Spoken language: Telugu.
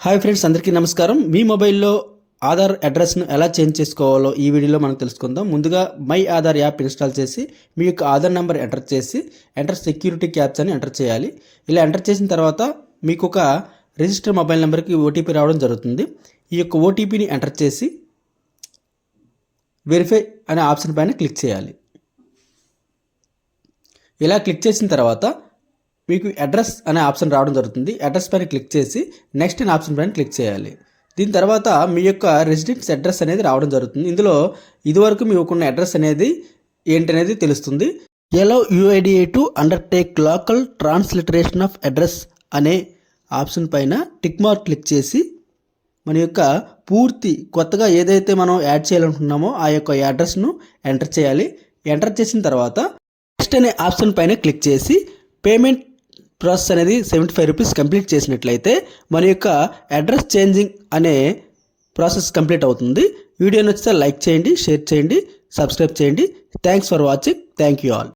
హాయ్ ఫ్రెండ్స్, అందరికీ నమస్కారం. మీ మొబైల్లో ఆధార్ అడ్రస్ను ఎలా చేంజ్ చేసుకోవాలో ఈ వీడియోలో మనం తెలుసుకుందాం. ముందుగా మై ఆధార్ యాప్ ఇన్స్టాల్ చేసి మీ యొక్క ఆధార్ నెంబర్ ఎంటర్ చేసి ఎంటర్ సెక్యూరిటీ క్యాప్చా అని ఎంటర్ చేయాలి. ఇలా ఎంటర్ చేసిన తర్వాత మీకు ఒక రిజిస్టర్ మొబైల్ నెంబర్కి ఓటీపీ రావడం జరుగుతుంది. ఈ యొక్క ఓటీపీని ఎంటర్ చేసి వెరిఫై అనే ఆప్షన్ పైన క్లిక్ చేయాలి. ఇలా క్లిక్ చేసిన తర్వాత మీకు అడ్రస్ అనే ఆప్షన్ రావడం జరుగుతుంది. అడ్రస్ పైన క్లిక్ చేసి నెక్స్ట్ అనే ఆప్షన్ పైన క్లిక్ చేయాలి. దీని తర్వాత మీ యొక్క రెసిడెన్స్ అడ్రస్ అనేది రావడం జరుగుతుంది. ఇందులో ఇదివరకు మీకున్న అడ్రస్ అనేది ఏంటనేది తెలుస్తుంది. Allow UIDAI to undertake local transliteration of address అనే ఆప్షన్ పైన టిక్ మార్క్ క్లిక్ చేసి మన యొక్క పూర్తి కొత్తగా ఏదైతే మనం యాడ్ చేయాలనుకుంటున్నామో ఆ యొక్క అడ్రస్ను ఎంటర్ చేయాలి. ఎంటర్ చేసిన తర్వాత నెక్స్ట్ అనే ఆప్షన్ పైన క్లిక్ చేసి పేమెంట్ ప్రాసెస్ అనేది 75 రూపీస్ కంప్లీట్ చేసినట్లయితే మన యొక్క అడ్రస్ చేంజింగ్ అనే ప్రాసెస్ కంప్లీట్ అవుతుంది. వీడియో నచ్చితే లైక్ చేయండి, షేర్ చేయండి, సబ్స్క్రైబ్ చేయండి. Thanks for watching. Thank you all.